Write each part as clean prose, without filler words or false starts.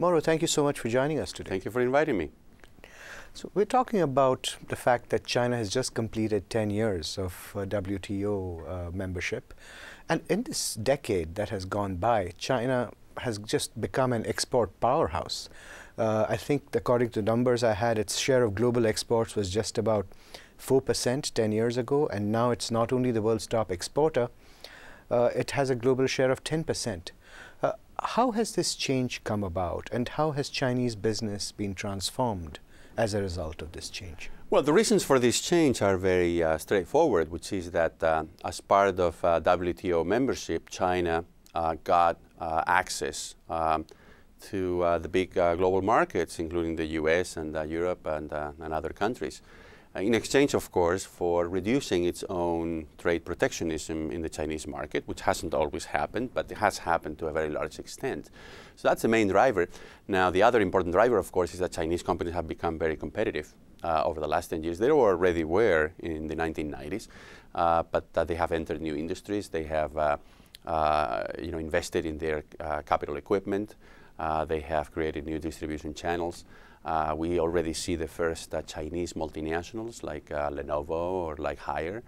Mauro, thank you so much for joining us today. Thank you for inviting me. So we're talking about the fact that China has just completed 10 years of WTO membership. And in this decade that has gone by, China has just become an export powerhouse. I think according to numbers I had, its share of global exports was just about 4% 10 years ago, and now it's not only the world's top exporter, it has a global share of 10%. How has this change come about, and how has Chinese business been transformed as a result of this change? Well, the reasons for this change are very straightforward, which is that as part of WTO membership, China got access to the big global markets, including the US and Europe and other countries. In exchange, of course, for reducing its own trade protectionism in the Chinese market, which hasn't always happened, but it has happened to a very large extent. So that's the main driver. Now, the other important driver, of course, is that Chinese companies have become very competitive over the last 10 years. They already were in the 1990s, but they have entered new industries. They have invested in their capital equipment. They have created new distribution channels. We already see the first Chinese multinationals like Lenovo or like Haier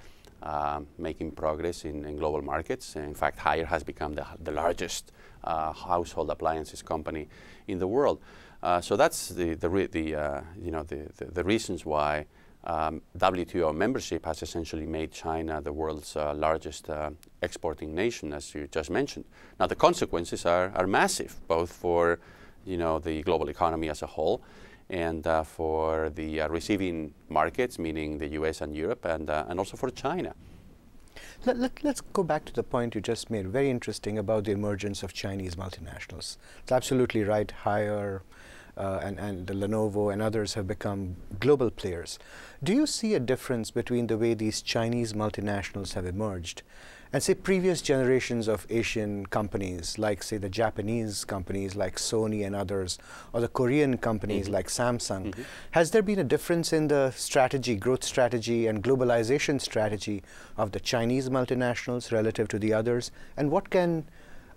making progress in global markets. In fact, Haier has become the largest household appliances company in the world. So that's the reasons why WTO membership has essentially made China the world's largest exporting nation, as you just mentioned. Now, the consequences are massive, both for the global economy as a whole, and for the receiving markets, meaning the US and Europe, and also for China. Let's go back to the point you just made, very interesting, about the emergence of Chinese multinationals. It's absolutely right. Haier and the Lenovo and others have become global players. Do you see a difference between the way these Chinese multinationals have emerged and, say, previous generations of Asian companies, like, say, the Japanese companies like Sony and others, or the Korean companies like Samsung? Has there been a difference in the strategy, growth strategy, and globalization strategy of the Chinese multinationals relative to the others? And what can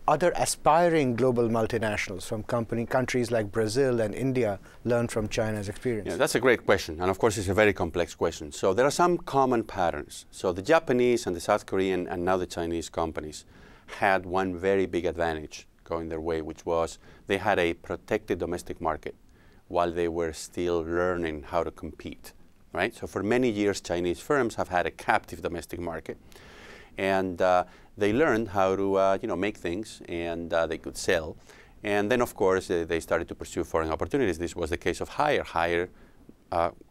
other aspiring global multinationals from countries like Brazil and India learn from China's experience? Yeah, that's a great question. And of course, it's a very complex question. So there are some common patterns. So the Japanese and the South Korean and now the Chinese companies had one very big advantage going their way, which was they had a protected domestic market while they were still learning how to compete, right? So for many years, Chinese firms have had a captive domestic market. And they learned how to make things, and they could sell. And then, of course, they started to pursue foreign opportunities. This was the case of Haier. Haier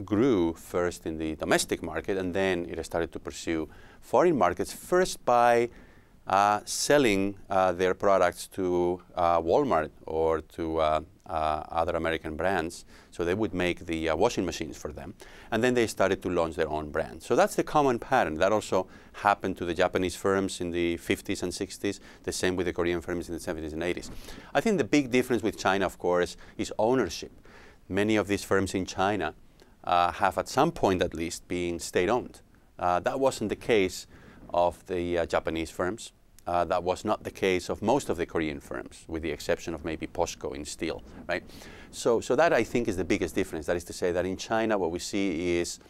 grew first in the domestic market, and then it started to pursue foreign markets, first by selling their products to Walmart or to other American brands. So they would make the washing machines for them. And then they started to launch their own brand. So that's the common pattern. That also happened to the Japanese firms in the 50s and 60s, the same with the Korean firms in the 70s and 80s. I think the big difference with China, of course, is ownership. Many of these firms in China have at some point at least been state-owned. That wasn't the case of the Japanese firms. That was not the case of most of the Korean firms, with the exception of maybe POSCO in steel, right? So that, I think, is the biggest difference. That is to say that in China, what we see is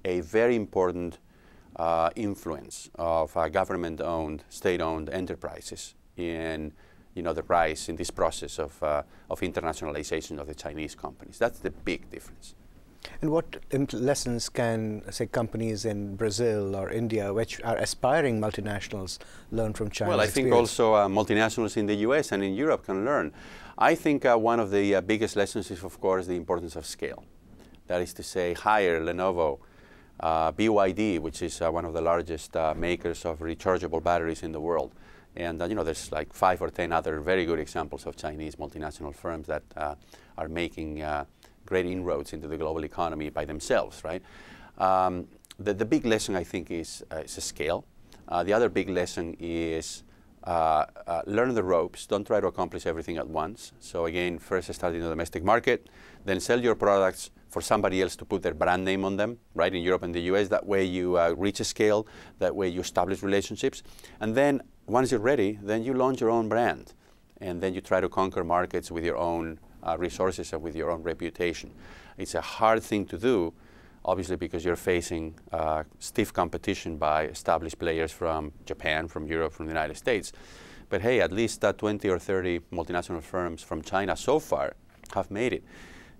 a very important influence of government-owned, state-owned enterprises in the rise in this process of internationalization of the Chinese companies. That's the big difference. And what lessons can, say, companies in Brazil or India, which are aspiring multinationals, learn from China's Well, I think also multinationals in the US and in Europe can learn. I think one of the biggest lessons is, of course, the importance of scale. That is to say, Haier, Lenovo, BYD, which is one of the largest makers of rechargeable batteries in the world. And there's like 5 or 10 other very good examples of Chinese multinational firms that are making great inroads into the global economy by themselves, right? The big lesson, I think, is a scale. The other big lesson is learn the ropes. Don't try to accomplish everything at once. So again, first start in the domestic market, then sell your products for somebody else to put their brand name on them, right, in Europe and the US. That way you reach a scale. That way you establish relationships. And then once you're ready, then you launch your own brand. And then you try to conquer markets with your own resources and with your own reputation. It's a hard thing to do, obviously, because you're facing stiff competition by established players from Japan, from Europe, from the United States. But hey, at least 20 or 30 multinational firms from China so far have made it.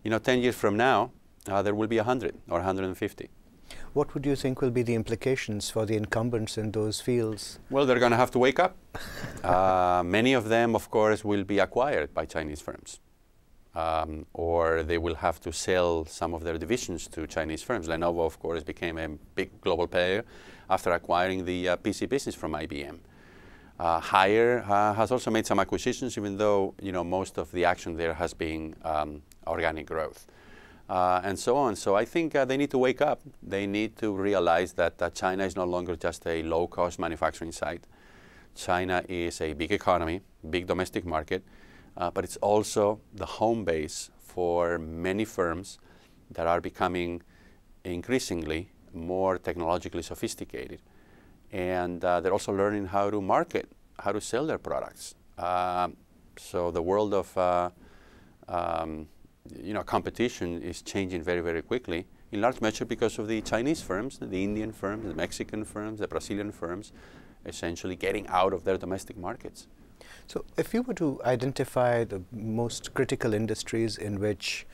10 years from now, there will be 100 or 150. What would you think will be the implications for the incumbents in those fields? Well, they're going to have to wake up. Many of them, of course, will be acquired by Chinese firms. Or they will have to sell some of their divisions to Chinese firms. Lenovo, of course, became a big global player after acquiring the PC business from IBM. Haier has also made some acquisitions, even though most of the action there has been organic growth. And so on. So I think they need to wake up. They need to realize that China is no longer just a low-cost manufacturing site. China is a big economy, big domestic market, but it's also the home base for many firms that are becoming increasingly more technologically sophisticated. And they're also learning how to market, how to sell their products. So the world of competition is changing very, very quickly, in large measure because of the Chinese firms, the Indian firms, the Mexican firms, the Brazilian firms, essentially getting out of their domestic markets. So if you were to identify the most critical industries in which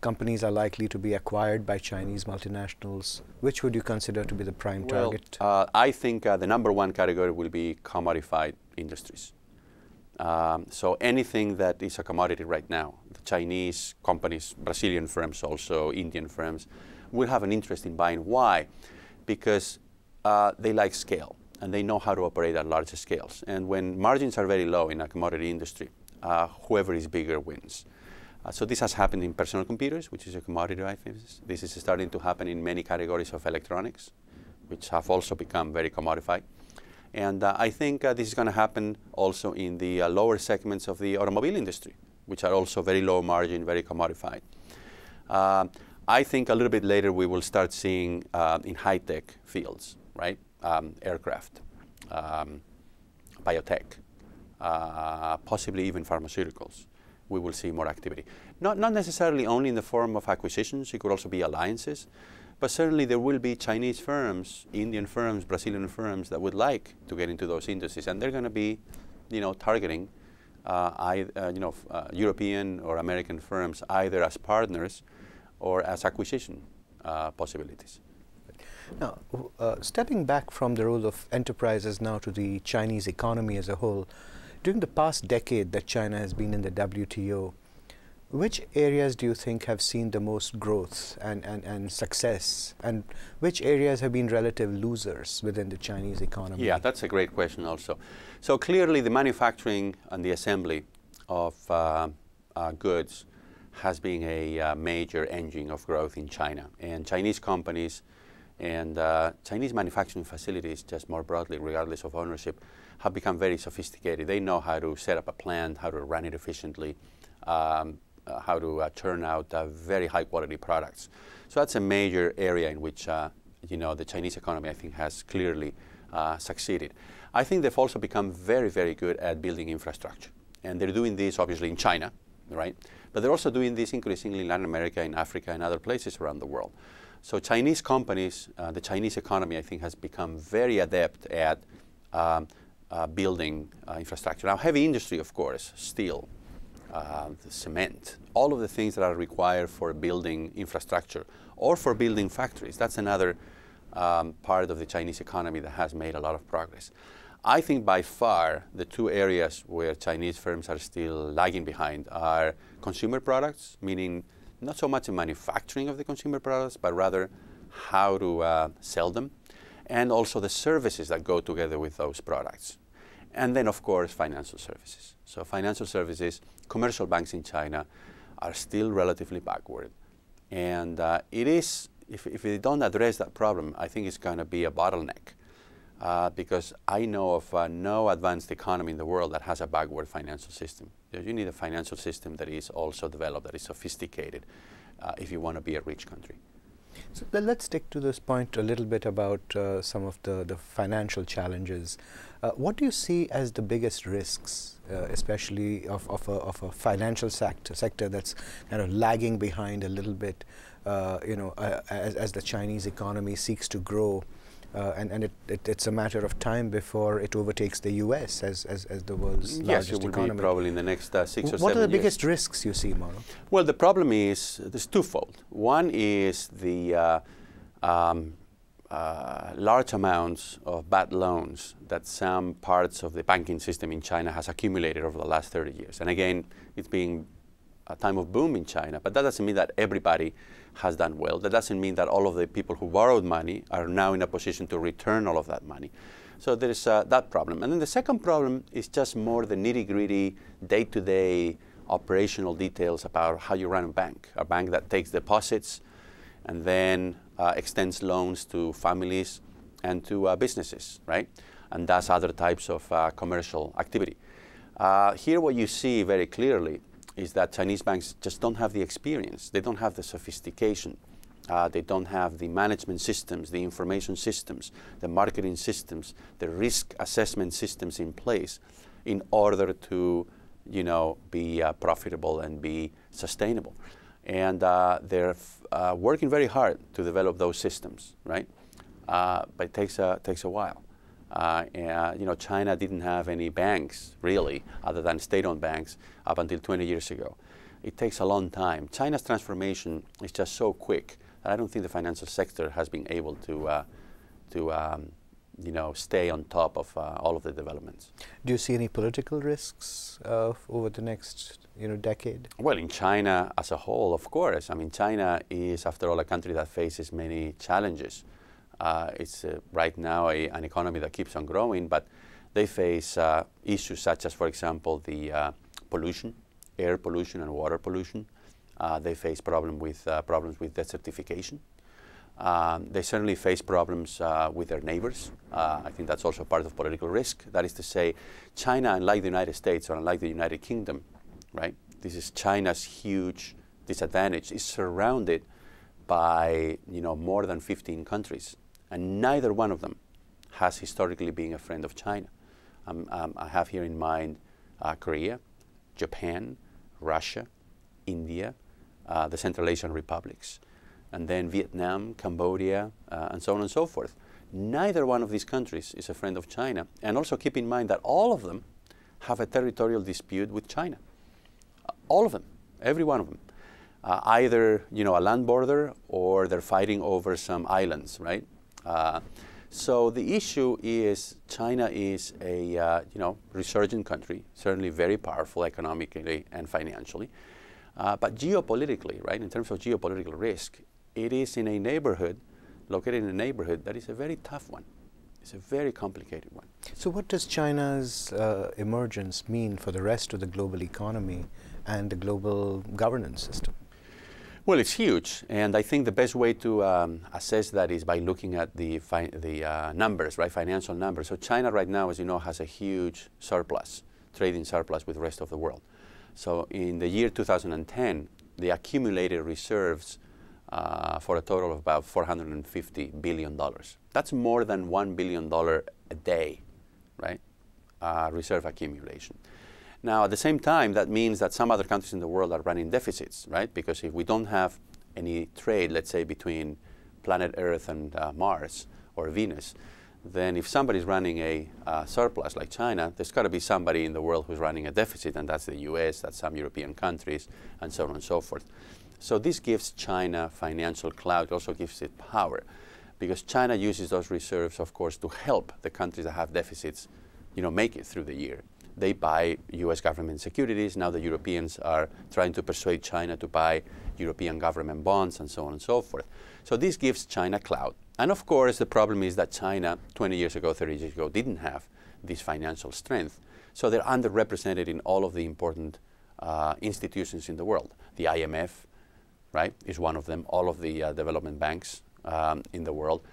companies are likely to be acquired by Chinese multinationals, which would you consider to be the prime target? I think the number one category will be commodified industries. So anything that is a commodity right now, the Chinese companies, Brazilian firms also, Indian firms, will have an interest in buying. Why? Because they like scale and they know how to operate at larger scales. And when margins are very low in a commodity industry, whoever is bigger wins. So this has happened in personal computers, which is a commodity, I think. This is starting to happen in many categories of electronics, which have also become very commodified. And I think this is going to happen also in the lower segments of the automobile industry, which are also very low margin, very commodified. I think a little bit later we will start seeing in high-tech fields, right? Aircraft, biotech, possibly even pharmaceuticals. We will see more activity. Not necessarily only in the form of acquisitions, it could also be alliances. But certainly there will be Chinese firms, Indian firms, Brazilian firms that would like to get into those industries, and they're going to be, targeting European or American firms either as partners or as acquisition possibilities. Now, stepping back from the role of enterprises now to the Chinese economy as a whole, during the past decade that China has been in the WTO, which areas do you think have seen the most growth and success? And which areas have been relative losers within the Chinese economy? Yeah, that's a great question also. So clearly the manufacturing and the assembly of goods has been a major engine of growth in China. And Chinese companies and Chinese manufacturing facilities, just more broadly, regardless of ownership, have become very sophisticated. They know how to set up a plant, how to run it efficiently, how to turn out very high quality products. So that's a major area in which the Chinese economy, I think, has clearly succeeded. I think they've also become very, very good at building infrastructure. And they're doing this obviously in China, right? But they're also doing this increasingly in Latin America, in Africa, and other places around the world. So Chinese companies, the Chinese economy, I think, has become very adept at building infrastructure. Now, heavy industry, of course, steel, the cement, all of the things that are required for building infrastructure or for building factories. That's another part of the Chinese economy that has made a lot of progress. I think by far the two areas where Chinese firms are still lagging behind are consumer products, meaning not so much the manufacturing of the consumer products, but rather how to sell them, and also the services that go together with those products. And then, of course, financial services. So financial services, commercial banks in China are still relatively backward. And it is, if they don't address that problem, I think it's going to be a bottleneck. Because I know of no advanced economy in the world that has a backward financial system. You need a financial system that is also developed, that is sophisticated, if you want to be a rich country. So let's stick to this point a little bit about some of the financial challenges. What do you see as the biggest risks, especially of a financial sector that's kind of lagging behind a little bit, as the Chinese economy seeks to grow, and it's a matter of time before it overtakes the U.S. as the world's largest it will economy. be probably in the next 6 or 7 years. What are the biggest risks you see, Mauro? Well, the problem is there's twofold. One is the large amounts of bad loans that some parts of the banking system in China has accumulated over the last 30 years. And again, it's been a time of boom in China, but that doesn't mean that everybody has done well. That doesn't mean that all of the people who borrowed money are now in a position to return all of that money. So there is that problem. And then the second problem is just more the nitty-gritty, day-to-day operational details about how you run a bank that takes deposits and then extends loans to families and to businesses, right? And does other types of commercial activity. Here what you see very clearly is that Chinese banks just don't have the experience. They don't have the sophistication. They don't have the management systems, the information systems, the marketing systems, the risk assessment systems in place in order to, be profitable and be sustainable. And they're working very hard to develop those systems, right? But it takes a while. China didn't have any banks, really, other than state-owned banks, up until 20 years ago. It takes a long time. China's transformation is just so quick that I don't think the financial sector has been able to stay on top of all of the developments. Do you see any political risks over the next decade? Well, in China as a whole, of course. I mean, China is, after all, a country that faces many challenges. It's right now an economy that keeps on growing, but they face issues such as, for example, the pollution, air pollution and water pollution. They face problems with desertification. They certainly face problems with their neighbors. I think that's also part of political risk. That is to say, China, unlike the United States or unlike the United Kingdom, right? This is China's huge disadvantage. It's surrounded by more than 15 countries. And neither one of them has historically been a friend of China. I have here in mind Korea, Japan, Russia, India, the Central Asian republics, and then Vietnam, Cambodia, and so on and so forth. Neither one of these countries is a friend of China. And also keep in mind that all of them have a territorial dispute with China. All of them, every one of them. Either a land border or they're fighting over some islands, right? So the issue is China is a resurgent country, certainly very powerful economically and financially, but geopolitically, right? In terms of geopolitical risk, it is in a neighborhood, located in a neighborhood that is a very tough one. It's a very complicated one. So what does China's emergence mean for the rest of the global economy and the global governance system? Well, it's huge, and I think the best way to assess that is by looking at the numbers, right? Financial numbers. So China right now, as you know, has a huge surplus, trading surplus with the rest of the world. So in the year 2010, the accumulated reserves for a total of about $450 billion. That's more than $1 billion a day, right? Reserve accumulation. Now, at the same time, that means that some other countries in the world are running deficits, right? Because if we don't have any trade, let's say, between planet Earth and Mars or Venus, then if somebody's running a surplus like China, there's got to be somebody in the world who's running a deficit, and that's the US, that's some European countries, and so on and so forth. So this gives China financial clout. It also gives it power, because China uses those reserves, of course, to help the countries that have deficits, make it through the year. They buy US government securities. Now the Europeans are trying to persuade China to buy European government bonds and so on and so forth. So this gives China clout. And of course, the problem is that China 20 years ago, 30 years ago, didn't have this financial strength. So they're underrepresented in all of the important institutions in the world. The IMF, right, is one of them. All of the development banks in the world.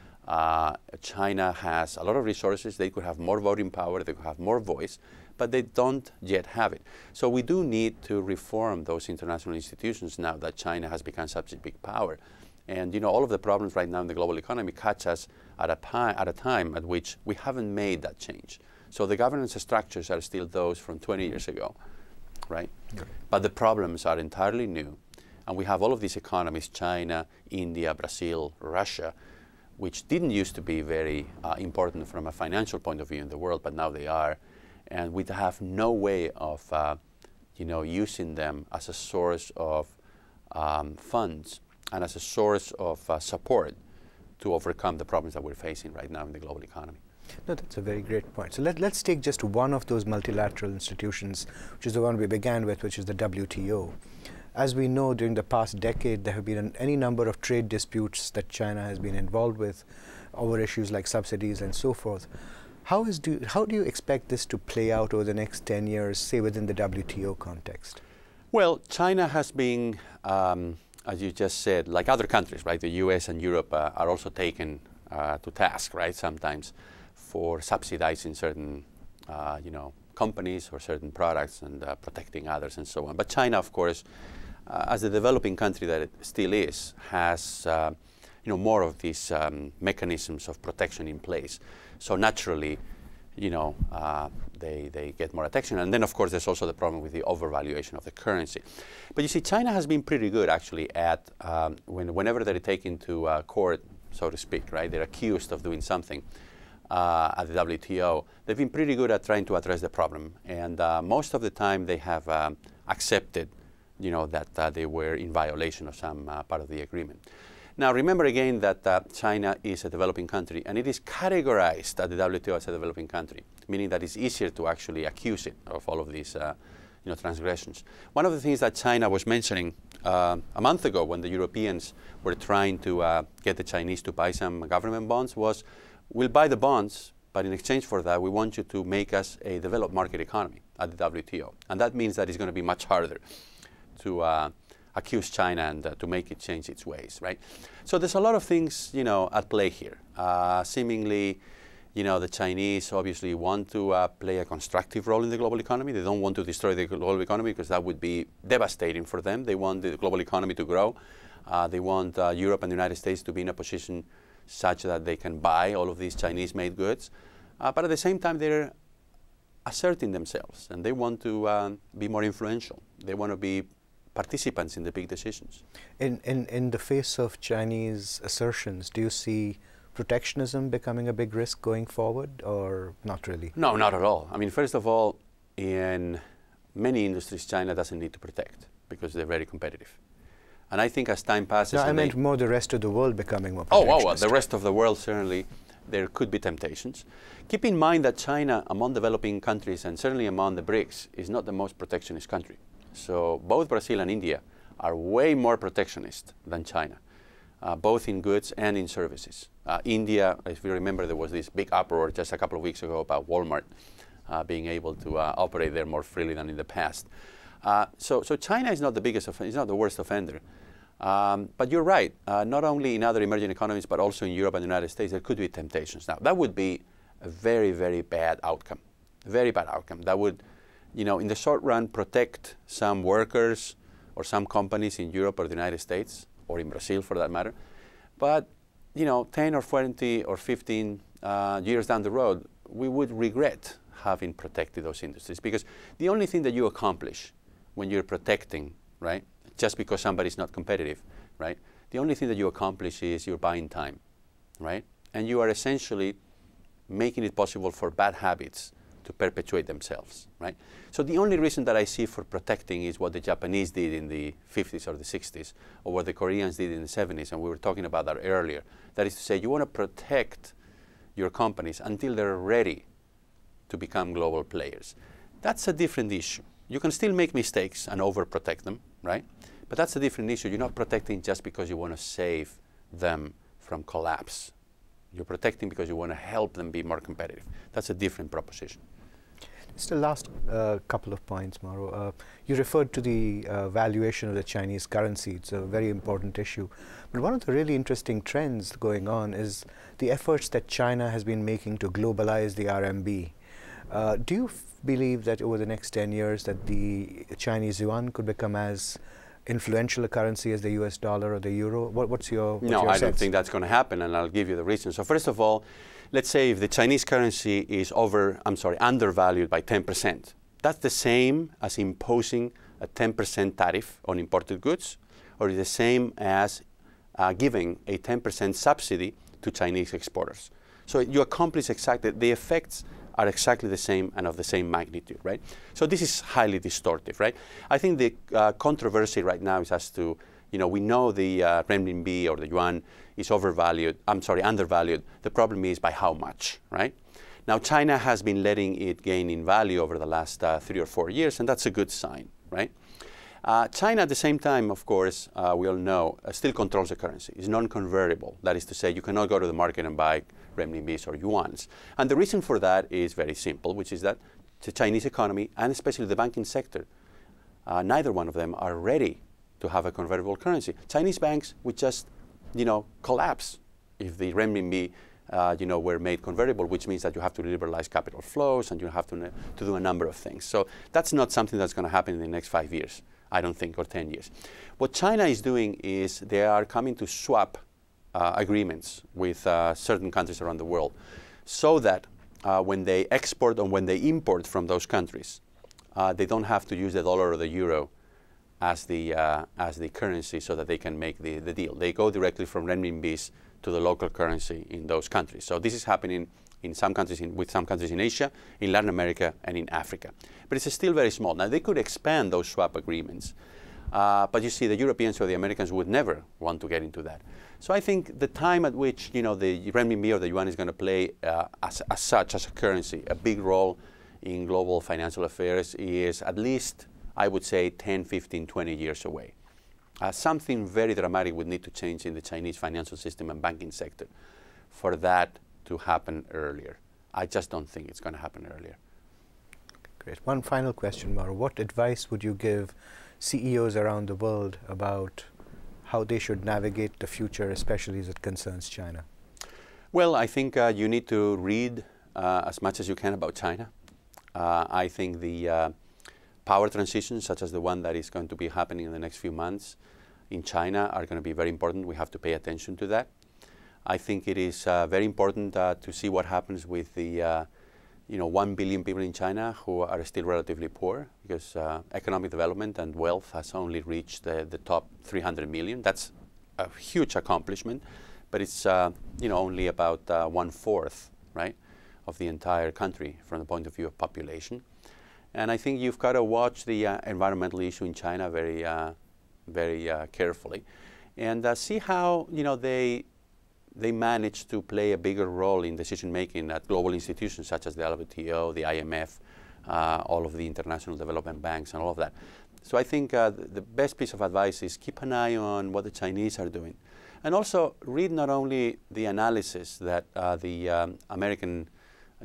China has a lot of resources. They could have more voting power. They could have more voice, but they don't yet have it. So we do need to reform those international institutions now that China has become such a big power. And all of the problems right now in the global economy catch us at a time at which we haven't made that change. So the governance structures are still those from 20 years ago, right? Okay. But the problems are entirely new. And we have all of these economies, China, India, Brazil, Russia, which didn't used to be very important from a financial point of view in the world, but now they are. And we have no way of using them as a source of funds and as a source of support to overcome the problems that we're facing right now in the global economy. No, that's a very great point. So let's take just one of those multilateral institutions, which is the one we began with, which is the WTO. As we know, during the past decade, there have been any number of trade disputes that China has been involved with over issues like subsidies and so forth. How do you expect this to play out over the next 10 years, say within the WTO context? Well, China has been, as you just said, like other countries, right? The US and Europe are also taken to task, right, sometimes for subsidizing certain, companies or certain products and protecting others and so on. But China, of course, as a developing country that it still is, has more of these mechanisms of protection in place. So naturally, they get more attention. And then, of course, there's also the problem with the overvaluation of the currency. But you see, China has been pretty good, actually, at whenever they're taken to court, so to speak, right? They're accused of doing something at the WTO. They've been pretty good at trying to address the problem. And most of the time, they have accepted, that they were in violation of some part of the agreement. Now, remember again that China is a developing country, and it is categorized at the WTO as a developing country, meaning that it's easier to actually accuse it of all of these transgressions. One of the things that China was mentioning a month ago when the Europeans were trying to get the Chinese to buy some government bonds was, we'll buy the bonds, but in exchange for that, we want you to make us a developed market economy at the WTO. And that means that it's going to be much harder to accuse China and to make it change its ways, right? So there's a lot of things, at play here. Seemingly, the Chinese obviously want to play a constructive role in the global economy. They don't want to destroy the global economy because that would be devastating for them. They want the global economy to grow. They want Europe and the United States to be in a position such that they can buy all of these Chinese-made goods. But at the same time, they're asserting themselves, and they want to be more influential. They want to be participants in the big decisions. In the face of Chinese assertions, do you see protectionism becoming a big risk going forward, or not really? No, not at all. I mean, first of all, in many industries, China doesn't need to protect because they're very competitive. And I think as time passes... No, I meant more the rest of the world becoming more protectionist. Oh, well, the rest of the world, certainly, there could be temptations. Keep in mind that China, among developing countries, and certainly among the BRICS, is not the most protectionist country. So both Brazil and India are way more protectionist than China, both in goods and in services. India, if you remember, there was this big uproar just a couple of weeks ago about Walmart being able to operate there more freely than in the past. So China is not the biggest, is not the worst offender. But you're right, not only in other emerging economies, but also in Europe and the United States, there could be temptations. Now, that would be a very, very bad outcome, very bad outcome. That would, in the short run, protect some workers or some companies in Europe or the United States, or in Brazil for that matter. But, 10 or 20 or 15 years down the road, we would regret having protected those industries, because the only thing that you accomplish when you're protecting, right, just because somebody's not competitive, right, the only thing that you accomplish is you're buying time, right? And you are essentially making it possible for bad habits to perpetuate themselves, right? So the only reason that I see for protecting is what the Japanese did in the 50s or the 60s, or what the Koreans did in the 70s, and we were talking about that earlier. That is to say, you want to protect your companies until they're ready to become global players. That's a different issue. You can still make mistakes and overprotect them, right? But that's a different issue. You're not protecting just because you want to save them from collapse. You're protecting because you want to help them be more competitive. That's a different proposition. Just the last couple of points, Mauro. You referred to the valuation of the Chinese currency. It's a very important issue. But one of the really interesting trends going on is the efforts that China has been making to globalize the RMB. Do you believe that over the next 10 years that the Chinese yuan could become as influential a currency as the US dollar or the euro? What's your No, I sense? don't think that's going to happen, and I'll give you the reason. So first of all, let's say if the Chinese currency is undervalued by 10%, that's the same as imposing a 10% tariff on imported goods, or is the same as giving a 10% subsidy to Chinese exporters. So you accomplish exactly, the effects are exactly the same and of the same magnitude, right? So this is highly distortive, right? I think the controversy right now is as to, we know the renminbi or the yuan is undervalued. The problem is by how much, right? Now China has been letting it gain in value over the last 3 or 4 years, and that's a good sign, right? China at the same time, of course, we all know, still controls the currency. It's non-convertible. That is to say, you cannot go to the market and buy renminbis or yuans. And the reason for that is very simple, which is that the Chinese economy, and especially the banking sector, neither one of them are ready to have a convertible currency. Chinese banks would just, collapse if the renminbi, were made convertible, which means that you have to liberalize capital flows and you have to do a number of things. So that's not something that's going to happen in the next 5 years, I don't think, or 10 years. What China is doing is they are coming to swap agreements with certain countries around the world so that when they export or when they import from those countries, they don't have to use the dollar or the euro as the currency so that they can make the deal. They go directly from renminbis to the local currency in those countries. So this is happening in some countries, with some countries in Asia, in Latin America, and in Africa. But it's still very small. Now, they could expand those swap agreements. But you see, the Europeans or the Americans would never want to get into that. So I think the time at which the renminbi or the yuan is going to play as a currency, a big role in global financial affairs is at least, I would say, 10, 15, 20 years away. Something very dramatic would need to change in the Chinese financial system and banking sector for that to happen earlier. I just don't think it's going to happen earlier. Great. One final question, Mauro. What advice would you give CEOs around the world about how they should navigate the future, especially as it concerns China? Well, I think you need to read as much as you can about China. I think the power transitions, such as the one that is going to be happening in the next few months in China, are going to be very important. We have to pay attention to that. I think it is very important to see what happens with the 1 billion people in China who are still relatively poor, because economic development and wealth has only reached the top 300 million. That's a huge accomplishment, but it's only about 1/4, right, of the entire country from the point of view of population. And I think you've got to watch the environmental issue in China very, very carefully, and see how they manage to play a bigger role in decision making at global institutions such as the WTO, the IMF, all of the international development banks, and all of that. So I think the best piece of advice is keep an eye on what the Chinese are doing, and also read not only the analysis that the American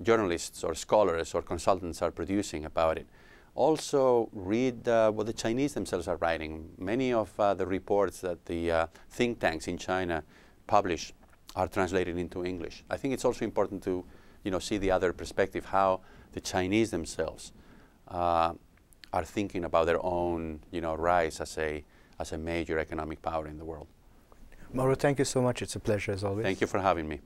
journalists or scholars or consultants are producing about it. Also read what the Chinese themselves are writing. Many of the reports that the think tanks in China publish are translated into English. I think it's also important to see the other perspective, how the Chinese themselves are thinking about their own rise as a major economic power in the world. Mauro, thank you so much. It's a pleasure as always. Thank you for having me.